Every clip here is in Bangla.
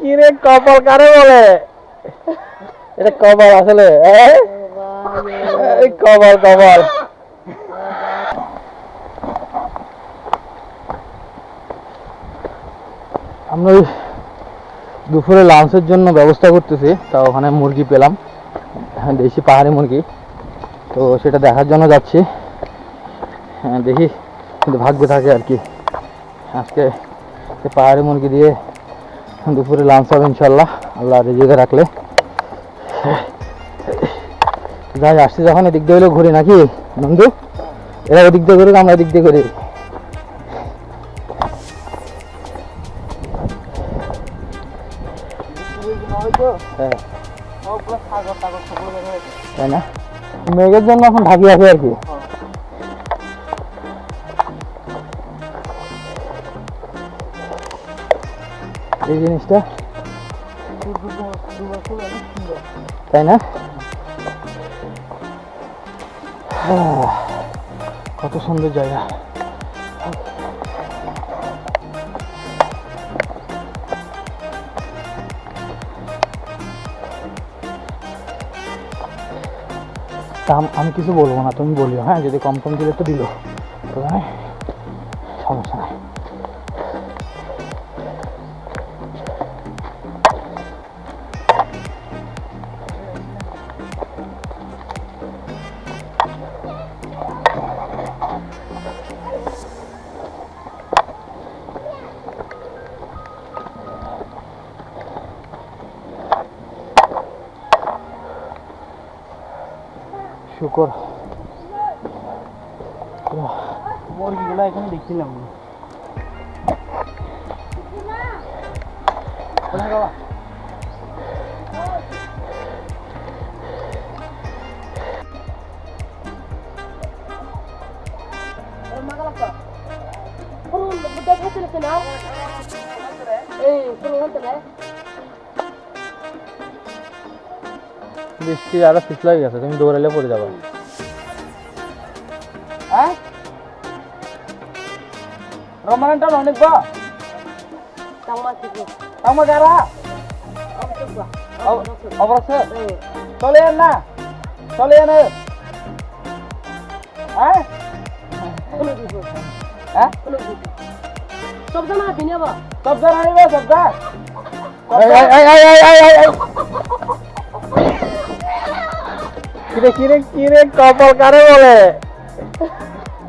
কিরে কপাল কারে বলে? এটা কপাল আসলে, কপাল কপাল। আমরা দুপুরে লাঞ্চের জন্য ব্যবস্থা করতেছি, তা ওখানে মুরগি পেলাম, দেশি পাহাড়ি মুরগি, তো সেটা দেখার জন্য যাচ্ছি। হ্যাঁ দেখি কিন্তু ভাগ্যে থাকে আর কি, আজকে পাহাড়ি মুরগি দিয়ে দুপুরে লাঞ্চ হবে ইনশাল্লাহ, আল্লাহ রিজিকে রাখলে। যাই আসছি যখন এদিক দিয়ে হলেও ঘুরি নাকি বন্ধু, এরা ওদিক দিয়ে ঘুরি আমরা এদিক দিয়ে ঘুরি। তাই না, মেঘের জন্য এখন ঢাকি আছে আর কি। এই জিনিসটা তাই না, কত সুন্দর জায়গা। আমি কিছু বলবো না, তুমি বলিও, হ্যাঁ যদি কম কম দিলে তো দিল, তো সমস্যা নাই। শুকর মুরগিগুলো এখানে দেখছিলাম। বৃষ্টি আরো পিছলা হয়ে গেছে, তুমি দৌড়ালে পড়ে যাবে। রমানটা অনেক বা চলে না চলে না সব জানা সব জানা সব যা কিরে কিরে কিরে কপাল কারে বলে?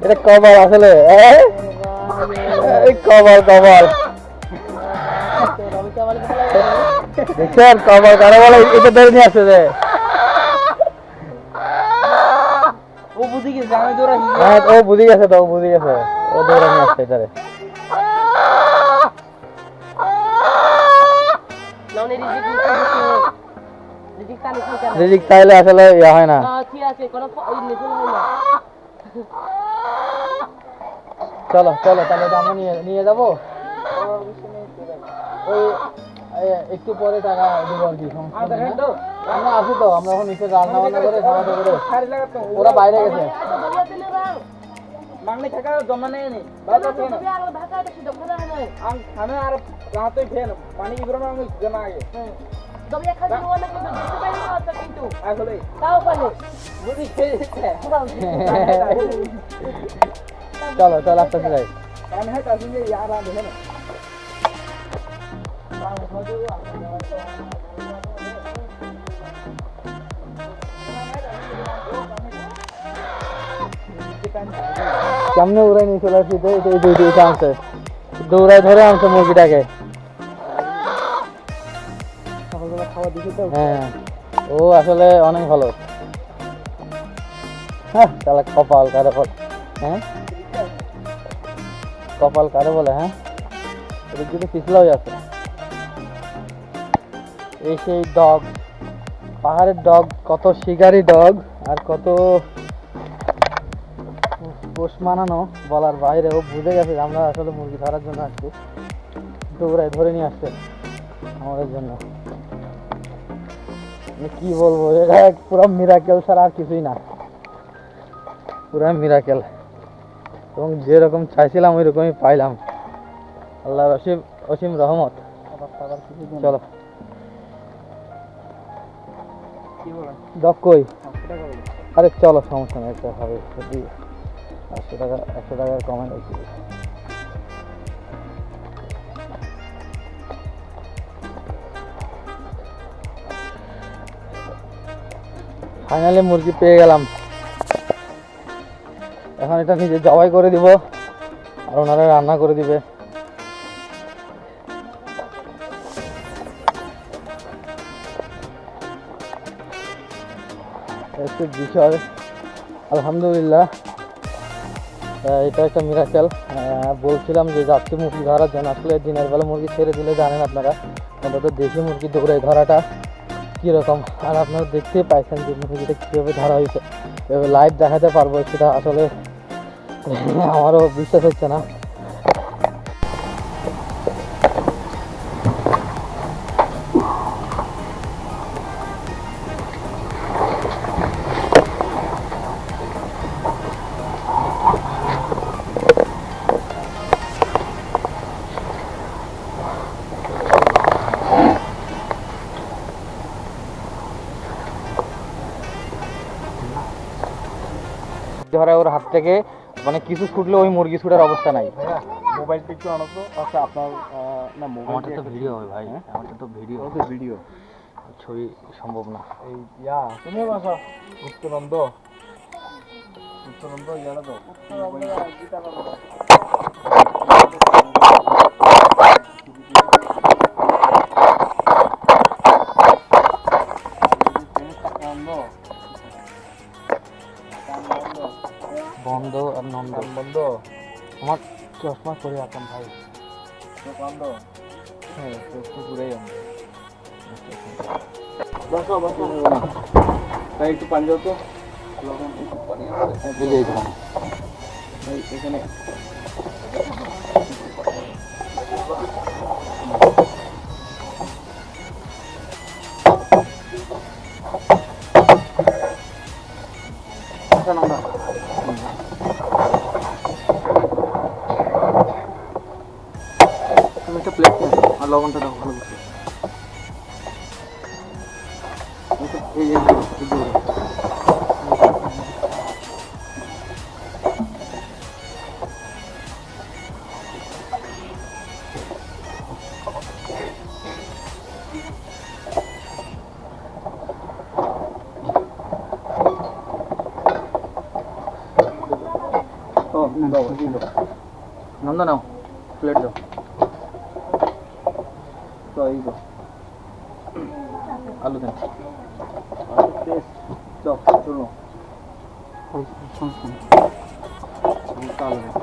এটা কপাল আসলে, কপাল কপাল দেখছেন, কপাল কারে বলে এটা ধরে নিয়ে আসছে যে ও বুঝি গেছে, আমি দৌড়া ও বুঝি গেছে, তো ও বুঝি গেছে, ও দৌড়া নিয়ে আসছে এটারে। রিজিক চাইলে আসলে ইয়া হয় না। চলো চলো তাহলে আমরা নিয়ে যাবো, ওই একটু পরে টাকা দেবো আর কি। আমরা আসি তো, আমরা এখন নিচে রান্না বান্না করে খাওয়া দাওয়া করে, ওরা বাইরে গেছে। মাংনি থাকা জমা নেই নি বাবা কেন আমি আর রাতে ফেন পানি ইবরন আমি জমা আগে দবিয়া খালি ওনা কিন্তু দেখতে পাইনি তো কিন্তু আসলে তাও পারে বুঝি খেয়েছে। চলো চলো আস্তে আস্তে যাই, আমি হ্যাঁ কাছে যে यार आ দেখেন কেমনে উড়াই নিয়ে চলে আসছি, তো আনছে দৌড়ায় ধরে আনছে মুরগিটাকে। হ্যাঁ ও আসলে অনেক ভালো। হ্যাঁ তাহলে কপাল কারে বলে, হ্যাঁ কপাল কারে বলে, হ্যাঁ এদিক দিকে পিছলা হয়ে আছে। এই সেই ডগ, পাহাড়ের ডগ, কত শিকারি ডগ আর কত পোষ মানানো বলার বাইরে। ও বুঝে গেছে আমরা আসলে মুরগি ধরার জন্য আসছি, দৌড়ায় ধরে নিয়ে আসছে আমাদের জন্য। কি বলবো, এটা পুরো মিরাকেল ছাড়া আর কিছুই না, পুরো মিরাকেল। এবং যেরকম চাইছিলাম ওই রকমই পাইলাম। আল্লাহর অসীম অসীম রহমত। চলো কই, আরে চলো সমস্যা নেই, একটা হবে 100 টাকা 100 টাকার কমেন্ট আছে। ফাইনালি মুরগি পেয়ে গেলাম। এখন এটা নিজে জবাই করে দিব আর ওনারা রান্না করে দিবে। একটু বিষয় আলহামদুলিল্লাহ, এটা একটা মিরাকেল। বলছিলাম যে যাচ্ছি মুরগি ধরার জন্য, আসলে দিনের বেলা মুরগি ছেড়ে দিলে জানেন আপনারা অন্তত দেশি মুরগি দৌড়ে ধরাটা কীরকম, আর আপনারা দেখতেই পাইছেন যে মুরগিটা কীভাবে ধরা হয়েছে। এভাবে লাইভ দেখাতে পারবো সেটা আসলে আমারও বিশ্বাস হচ্ছে না। ধরা ওর হাত থেকে মানে কিছু ছুটলে ওই মুরগি ছুটার অবস্থা নাই। মোবাইলটা একটু আনো তো। আচ্ছা আপনার না আমারটা তো ভিডিও হবে ভাই, আমারটা তো ভিডিও, ভিডিও ছবি সম্ভব না। এই তুমি বাসা গুপ্তনন্দ জানো তো বন্ধ আর নন্দন বন্ধ। আমার চশমা করে রাখলাম ভাই। বন্ধ হ্যাঁ চশমা পুরাই বন্ধ। বসো বসো তাই একটু পানি দাও তো। লবণ একটু পানি এখানে তুমি একটা প্লেট নিয়ে আর লবণটা দাও ভালো করে। নন্দ নাও প্লেট দাও। তো এই তো আলু দেন। চলো আলু দেন।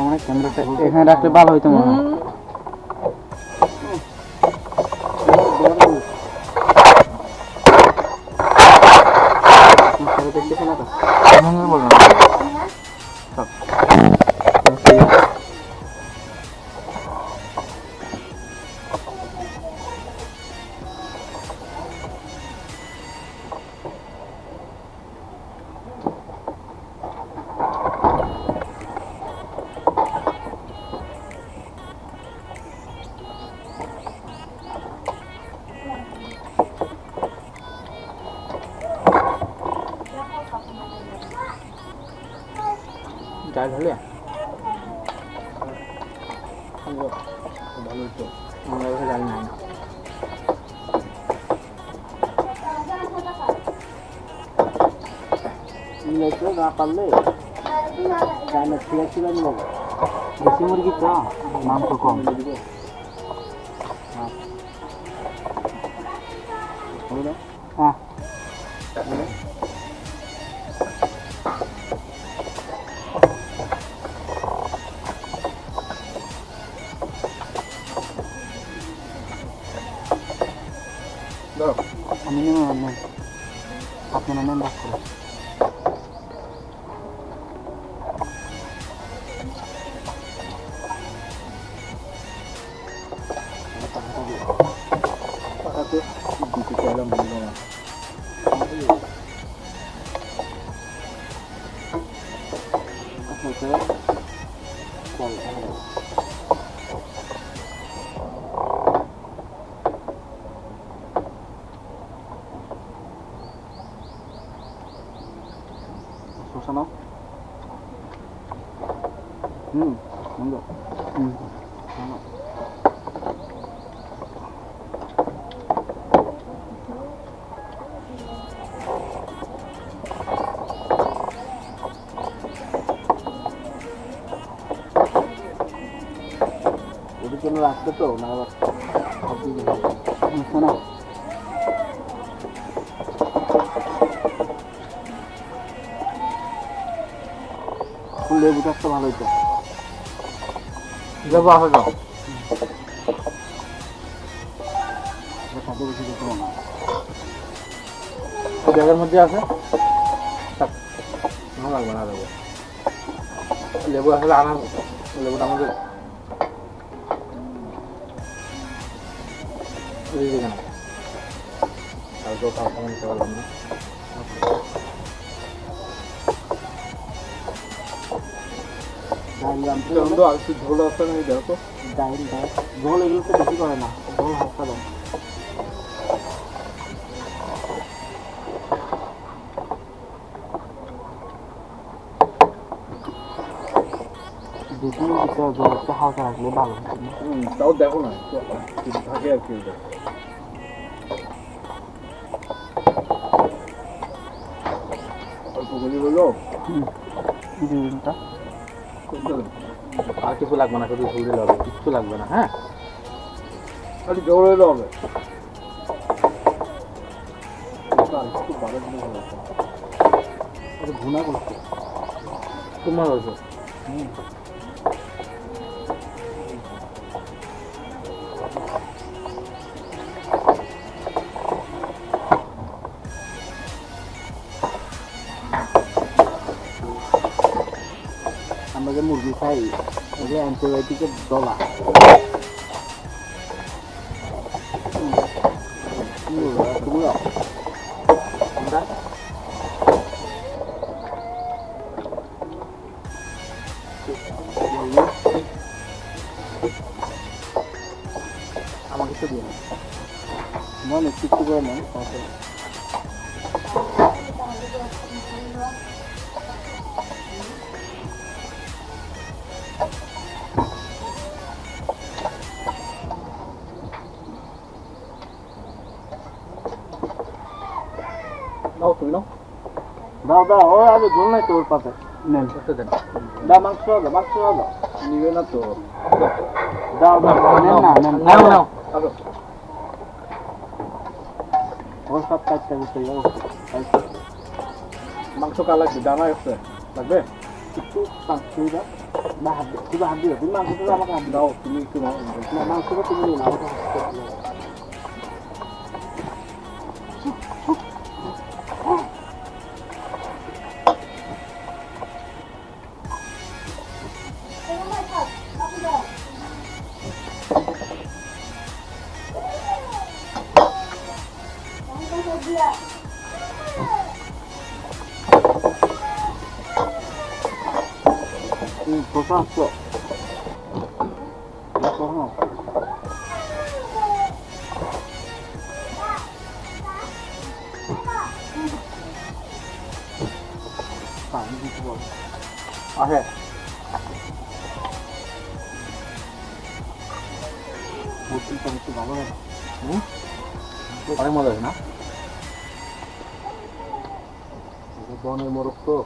আমার ক্যামেরাটা এখানে রাখলে ভালো হইতো মনে হয়। চাল হলে ভালো তো আমার কাছে ডাল নাই। মিলাইতে না পারলে জানা ঠিক আছে না মিলাবো। দেশি মুরগি তো মাংস কম। হ্যাঁ শসা নাও। সুন্দর। ওদের জন্য রাখবে তো না আবার শোনা লেবু চাষটা ভালো হইতো। লেবু আসা যাও বেশি দেখতে না ব্যাগের মধ্যে আছে ভালো লাগবে না লেবু। লেবু আসলে আনার লেবুটা আমাদের আর তো খাওয়া নিতে পারলাম না। ঝোল আসতে না দেখো ঝোল এগুলো তো বেশি করে না ঝোল হালকা দাম। হালকা রাখলে ভালো। তাও দেখো না থাকে আর কি আর কিছু লাগবে না, শুধু ঝোল দিলে হবে, কিচ্ছু লাগবে না। হ্যাঁ খালি ঝোল হইলে হবে। ভুনা করছে তোমার হয়েছে। আমরা যে মুরগি খাই ওই অ্যান্টিবায়োটিকের দলা আমাকে তো দিয়ে মনে একটু করে নেন। দাও তুমি নাও দাও দাও ও আরে ঝোল নাই তো ওর পাশে নেন দেন দাও মাংস দাও মাংস দাও নিবে না তো দাও দাও নেন না নেন নাও নাও ওর সব কাটতে দিতে যাও। মাংস কা লাগবে দানা আছে লাগবে একটু কাটতে দাও না হাত দিও হাত দিও তুমি মাংসটা আমাকে হাত দাও তুমি একটু নাও মাংসটা তুমি নাও Potato. Okay. অনেক মজা আছে না বনের মোরগ তো।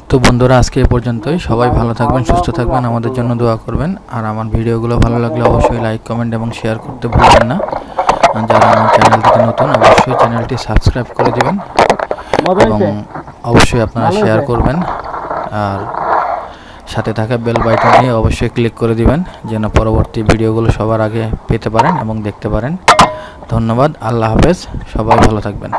তো বন্ধুরা আজকে এ পর্যন্তই। সবাই ভালো থাকবেন, সুস্থ থাকবেন, আমাদের জন্য দোয়া করবেন। আর আমার ভিডিওগুলো ভালো লাগলে অবশ্যই লাইক কমেন্ট এবং শেয়ার করতে ভুলবেন না। যারা আমার চ্যানেলটিতে নতুন অবশ্যই চ্যানেলটি সাবস্ক্রাইব করে দিবেন এবং অবশ্যই আপনারা শেয়ার করবেন আর সাথে থাকা বেল বাটনে অবশ্যই ক্লিক করে দিবেন যেন পরবর্তী ভিডিওগুলো সবার আগে পেতে পারেন এবং দেখতে পারেন। ধন্যবাদ, আল্লাহ হাফেজ, সবাই ভালো থাকবেন।